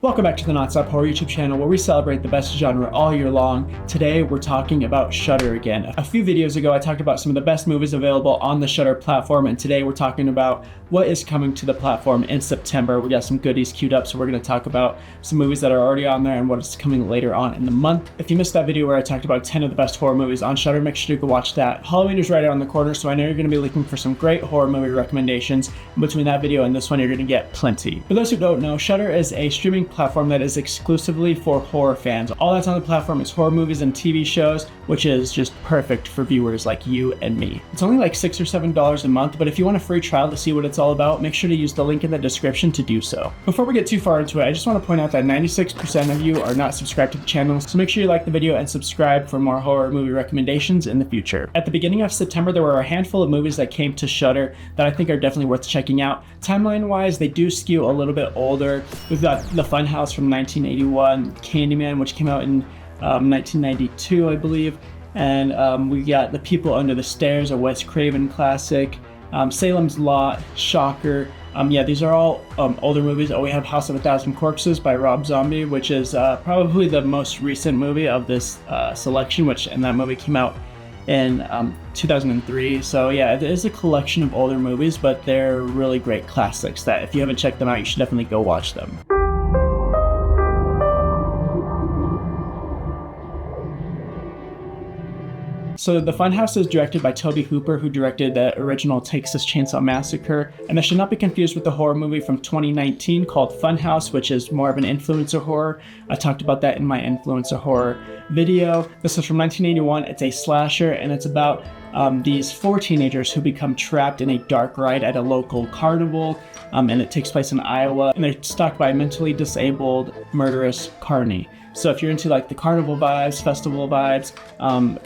Welcome back to the Nonstop Horror YouTube channel where we celebrate the best genre all year long. Today we're talking about Shudder again. A few videos ago I talked about some of the best movies available on the Shudder platform, and today we're talking about what is coming to the platform in September. We got some goodies queued up, so we're going to talk about some movies that are already on there and what is coming later on in the month. If you missed that video where I talked about 10 of the best horror movies on Shudder, make sure to go watch that. Halloween is right around the corner, so I know you're going to be looking for some great horror movie recommendations. In between that video and this one, you're going to get plenty. For those who don't know, Shudder is a streaming platform that is exclusively for horror fans. All that's on the platform is horror movies and TV shows, which is just perfect for viewers like you and me. It's only like $6 or $7 a month, but if you want a free trial to see what it's all about, make sure to use the link in the description to do so. Before we get too far into it, I just want to point out that 96% of you are not subscribed to the channel, so make sure you like the video and subscribe for more horror movie recommendations in the future. At the beginning of September, there were a handful of movies that came to Shudder that I think are definitely worth checking out. Timeline-wise, they do skew a little bit older. We've got the Funhouse from 1981, Candyman, which came out in 1992, I believe, and we got The People Under the Stairs, a Wes Craven classic, Salem's Lot, Shocker. Yeah, these are all older movies. Oh, we have House of a Thousand Corpses by Rob Zombie, which is probably the most recent movie of this selection, and that movie came out in 2003. So yeah, it is a collection of older movies, but they're really great classics that if you haven't checked them out, you should definitely go watch them. So The Funhouse is directed by Tobe Hooper, who directed the original Texas Chainsaw Massacre, and this should not be confused with the horror movie from 2019 called Funhouse, which is more of an influencer horror. I talked about that in my influencer horror video. This is from 1981. It's a slasher, and it's about these four teenagers who become trapped in a dark ride at a local carnival, and it takes place in Iowa, and they're stalked by a mentally disabled, murderous carny. So if you're into like the carnival vibes, festival vibes,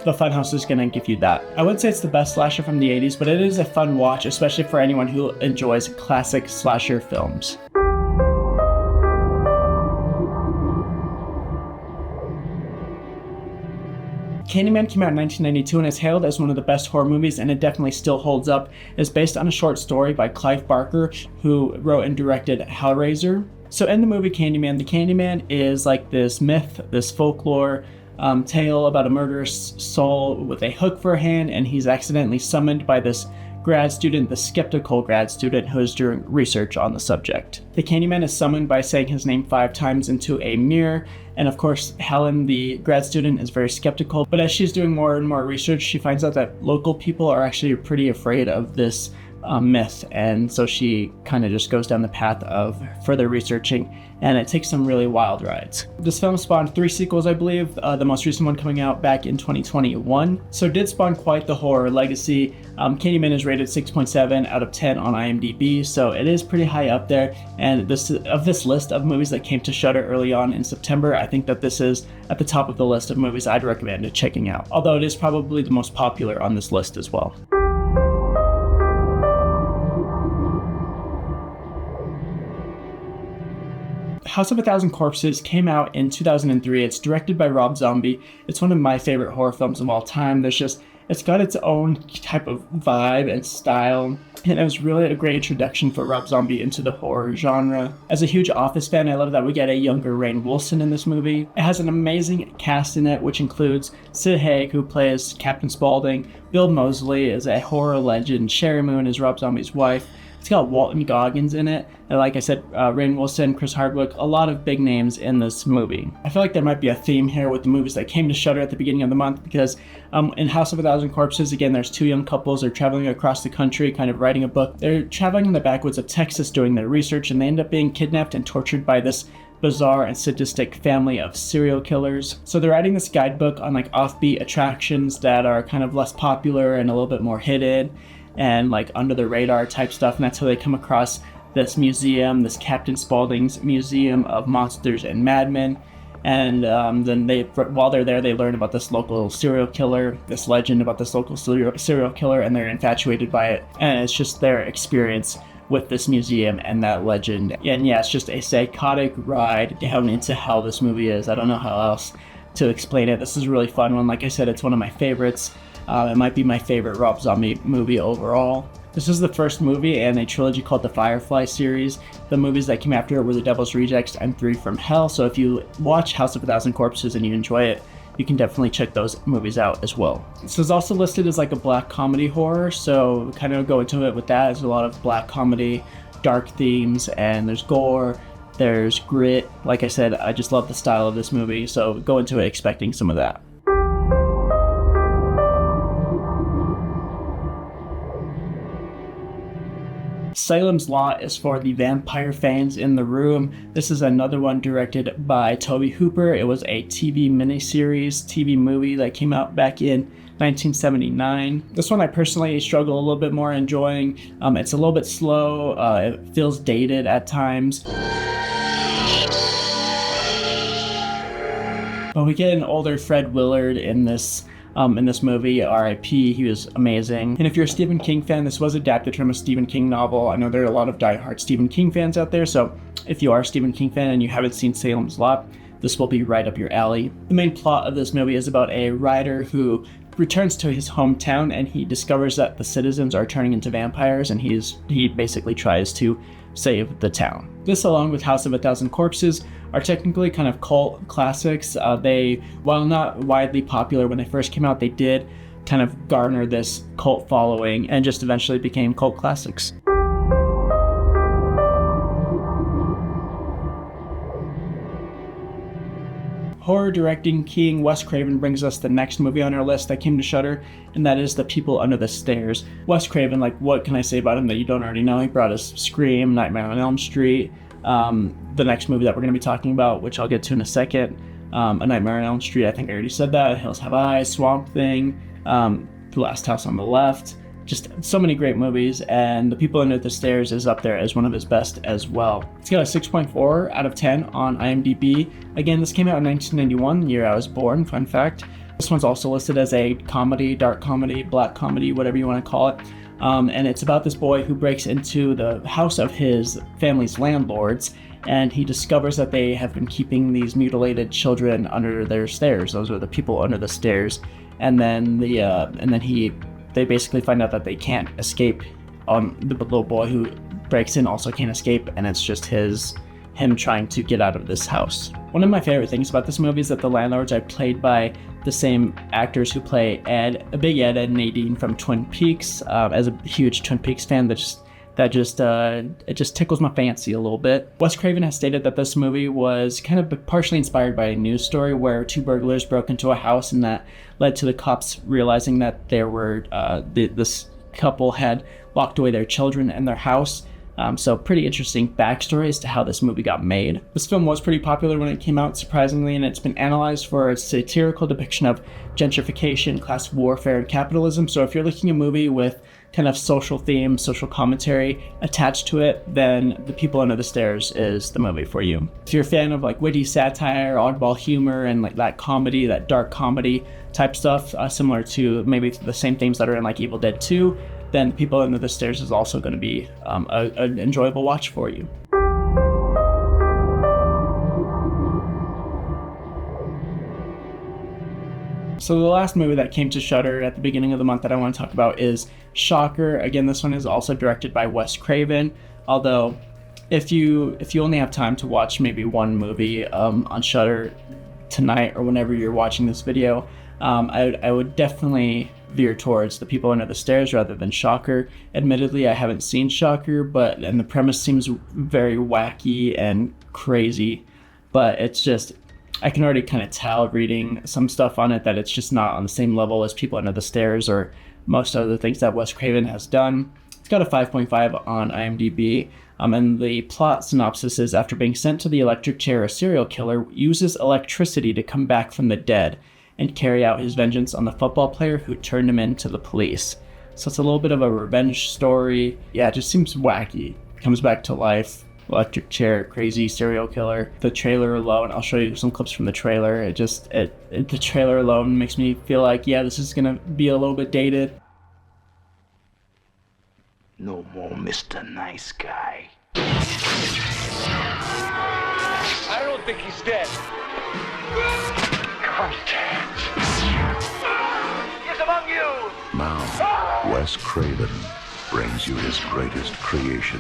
the Funhouse is gonna give you that. I wouldn't say it's the best slasher from the 80s, but it is a fun watch, especially for anyone who enjoys classic slasher films. Candyman came out in 1992 and is hailed as one of the best horror movies, and it definitely still holds up. It's based on a short story by Clive Barker, who wrote and directed Hellraiser. So in the movie Candyman, the Candyman is like this myth, this folklore tale about a murderous soul with a hook for a hand, and he's accidentally summoned by this grad student, the skeptical grad student who is doing research on the subject. The Candyman is summoned by saying his name 5 times into a mirror, and of course Helen, the grad student, is very skeptical, but as she's doing more and more research, she finds out that local people are actually pretty afraid of this myth, and so she kind of just goes down the path of further researching, and it takes some really wild rides. This film spawned 3 sequels, I believe, the most recent one coming out back in 2021, so it did spawn quite the horror legacy. Candyman is rated 6.7 out of 10 on IMDb, so it is pretty high up there, and this list of movies that came to Shudder early on in September, I think that this is at the top of the list of movies I'd recommend checking out, although it is probably the most popular on this list as well. House of a Thousand Corpses came out in 2003. It's directed by Rob Zombie. It's one of my favorite horror films of all time. It's got its own type of vibe and style, and it was really a great introduction for Rob Zombie into the horror genre. As a huge Office fan, I love that we get a younger Rainn Wilson in this movie. It has an amazing cast in it, which includes Sid Haig, who plays Captain Spaulding, Bill Moseley is a horror legend, Sherry Moon is Rob Zombie's wife. It's got Walton Goggins in it, and like I said, Rainn Wilson, Chris Hardwick, a lot of big names in this movie. I feel like there might be a theme here with the movies that came to Shudder at the beginning of the month, because in House of a Thousand Corpses, again, there's 2 young couples. They're traveling across the country, kind of writing a book. They're traveling in the backwoods of Texas doing their research, and they end up being kidnapped and tortured by this bizarre and sadistic family of serial killers. So they're writing this guidebook on like offbeat attractions that are kind of less popular and a little bit more hidden and like under the radar type stuff, and that's how they come across this museum, this Captain Spaulding's Museum of Monsters and Madmen. And then while they're there, they learn about this local serial killer, this legend about this local serial killer, and they're infatuated by it, and it's just their experience with this museum and that legend. And yeah, it's just a psychotic ride down into hell, this movie is. I don't know how else to explain it. This is a really fun one. Like I said, it's one of my favorites. It might be my favorite Rob Zombie movie overall. This is the first movie in a trilogy called the Firefly series. The movies that came after it were The Devil's Rejects and 3 from Hell, so if you watch House of a Thousand Corpses and you enjoy it, you can definitely check those movies out as well. This is also listed as like a black comedy horror, so kind of go into it with that. There's a lot of black comedy, dark themes, and there's gore, there's grit. Like I said, I just love the style of this movie, so go into it expecting some of that. Salem's Lot is for the vampire fans in the room. This is another one directed by Tobe Hooper. It was a TV miniseries, TV movie that came out back in 1979. This one I personally struggle a little bit more enjoying. It's a little bit slow. It feels dated at times. But we get an older Fred Willard in this movie, R.I.P. He was amazing. And if you're a Stephen King fan, this was adapted from a Stephen King novel. I know there are a lot of diehard Stephen King fans out there, so if you are a Stephen King fan and you haven't seen Salem's Lot, this will be right up your alley. The main plot of this movie is about a writer who returns to his hometown and he discovers that the citizens are turning into vampires, and he basically tries to save the town. This, along with House of a Thousand Corpses, are technically kind of cult classics. They, while not widely popular when they first came out, they did kind of garner this cult following and just eventually became cult classics. Horror directing king Wes Craven brings us the next movie on our list that came to Shudder, and that is The People Under the Stairs. Wes Craven, like, what can I say about him that you don't already know? He brought us Scream, Nightmare on Elm Street, the next movie that we're going to be talking about, which I'll get to in a second, A Nightmare on Elm Street, I think I already said that, Hills Have Eyes, Swamp Thing, The Last House on the Left. Just so many great movies, and The People Under the Stairs is up there as one of his best as well. It's got a 6.4 out of 10 on IMDb. Again, this came out in 1991, the year I was born, fun fact. This one's also listed as a comedy, dark comedy, black comedy, whatever you want to call it. And it's about this boy who breaks into the house of his family's landlords, and he discovers that they have been keeping these mutilated children under their stairs. Those are the people under the stairs. And then they basically find out that they can't escape. The little boy who breaks in also can't escape, and it's just him trying to get out of this house. One of my favorite things about this movie is that the landlords are played by the same actors who play Big Ed and Nadine from Twin Peaks. As a huge Twin Peaks fan, it just tickles my fancy a little bit. Wes Craven has stated that this movie was kind of partially inspired by a news story where 2 burglars broke into a house, and that led to the cops realizing that this couple had locked away their children in their house. So pretty interesting backstory as to how this movie got made. This film was pretty popular when it came out, surprisingly, and it's been analyzed for its satirical depiction of gentrification, class warfare, and capitalism. So if you're looking at a movie with kind of social theme, social commentary attached to it, then The People Under the Stairs is the movie for you. If you're a fan of like witty satire, oddball humor, and like that comedy, that dark comedy type stuff, similar to maybe the same themes that are in like Evil Dead 2, then People Under the Stairs is also going to be an enjoyable watch for you. So the last movie that came to Shudder at the beginning of the month that I want to talk about is Shocker. Again, this one is also directed by Wes Craven, although if you only have time to watch maybe one movie on Shudder tonight or whenever you're watching this video, I would definitely veer towards The People Under the Stairs rather than Shocker. Admittedly, I haven't seen Shocker, and the premise seems very wacky and crazy, but it's just, I can already kind of tell reading some stuff on it that it's just not on the same level as People Under the Stairs or most other things that Wes Craven has done. It's got a 5.5 on IMDb. And the plot synopsis is, after being sent to the electric chair, a serial killer uses electricity to come back from the dead and carry out his vengeance on the football player who turned him in to the police. So it's a little bit of a revenge story. Yeah, it just seems wacky. Comes back to life. Electric chair, crazy serial killer. The trailer alone, I'll show you some clips from the trailer. The trailer alone makes me feel like, yeah, this is gonna be a little bit dated. No more Mr. Nice Guy. I don't think he's dead. Contact is among you. Now, Wes Craven brings you his greatest creation.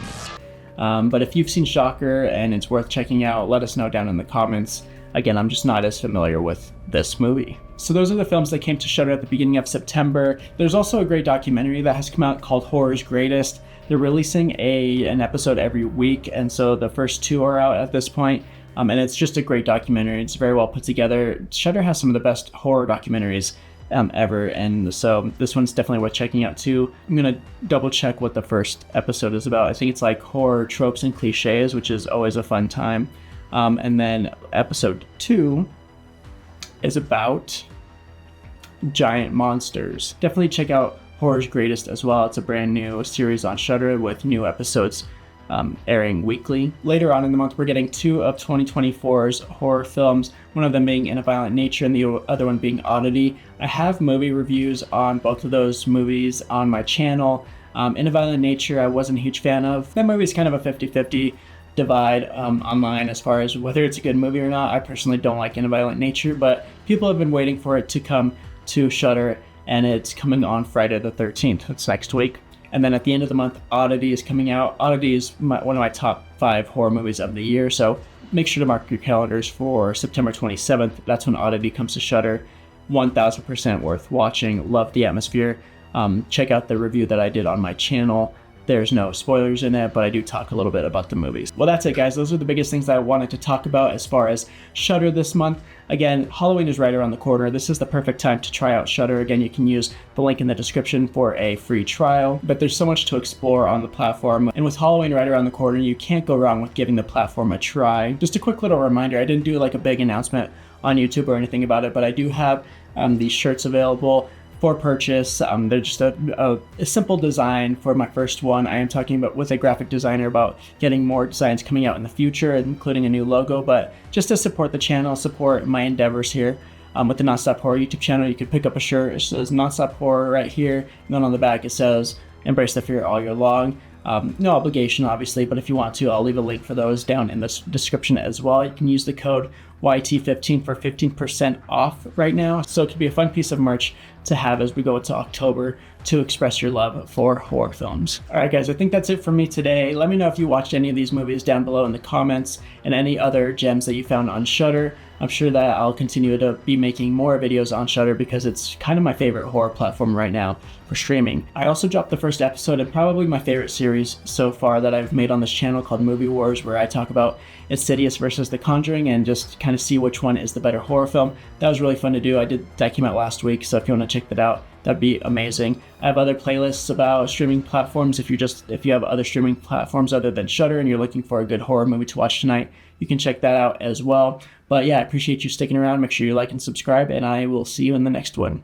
But if you've seen Shocker and it's worth checking out, let us know down in the comments. Again, I'm just not as familiar with this movie. So those are the films that came to Shudder at the beginning of September. There's also a great documentary that has come out called Horror's Greatest. They're releasing an episode every week, and so the first 2 are out at this point. And it's just a great documentary. It's very well put together. Shudder has some of the best horror documentaries ever, and so this one's definitely worth checking out too. I'm gonna double check what the first episode is about. I think it's like horror tropes and cliches, which is always a fun time. And then episode 2 is about giant monsters. Definitely check out Horror's Greatest as well. It's a brand new series on Shudder with new episodes airing weekly. Later on in the month, we're getting 2 of 2024's horror films, one of them being In a Violent Nature and the other one being Oddity. I have movie reviews on both of those movies on my channel. In a Violent Nature, I wasn't a huge fan of. That movie is kind of a 50-50 divide online as far as whether it's a good movie or not. I personally don't like In a Violent Nature, but people have been waiting for it to come to Shudder, and it's coming on Friday the 13th. It's next week. And then at the end of the month, Oddity is coming out. Oddity is one of my top 5 horror movies of the year, so make sure to mark your calendars for September 27th. That's when Oddity comes to Shudder. 1000% worth watching. Love the atmosphere. Check out the review that I did on my channel. There's no spoilers in it, but I do talk a little bit about the movies. Well, that's it, guys. Those are the biggest things that I wanted to talk about as far as Shudder this month. Again, Halloween is right around the corner. This is the perfect time to try out Shudder. Again, you can use the link in the description for a free trial, but there's so much to explore on the platform. And with Halloween right around the corner, you can't go wrong with giving the platform a try. Just a quick little reminder, I didn't do like a big announcement on YouTube or anything about it, but I do have these shirts available for purchase. They're just a simple design for my first one. I am talking about with a graphic designer about getting more designs coming out in the future, including a new logo, but just to support the channel, support my endeavors here with the Nonstop Horror YouTube channel. You could pick up a shirt. It says Nonstop Horror right here, and then on the back it says Embrace the Fear All Year Long. No obligation, obviously, but if you want to, I'll leave a link for those down in the description as well. You can use the code YT15 for 15% off right now. So it could be a fun piece of merch to have as we go into October to express your love for horror films. All right, guys, I think that's it for me today. Let me know if you watched any of these movies down below in the comments and any other gems that you found on Shudder. I'm sure that I'll continue to be making more videos on Shudder because it's kind of my favorite horror platform right now for streaming. I also dropped the first episode of probably my favorite series so far that I've made on this channel called Movie Wars, where I talk about Insidious versus The Conjuring and just kind of see which one is the better horror film. That was really fun to do. That came out last week, so if you want to check that out, that'd be amazing. I have other playlists about streaming platforms. If you have other streaming platforms other than Shudder and you're looking for a good horror movie to watch tonight, you can check that out as well. But yeah, I appreciate you sticking around. Make sure you like and subscribe, and I will see you in the next one.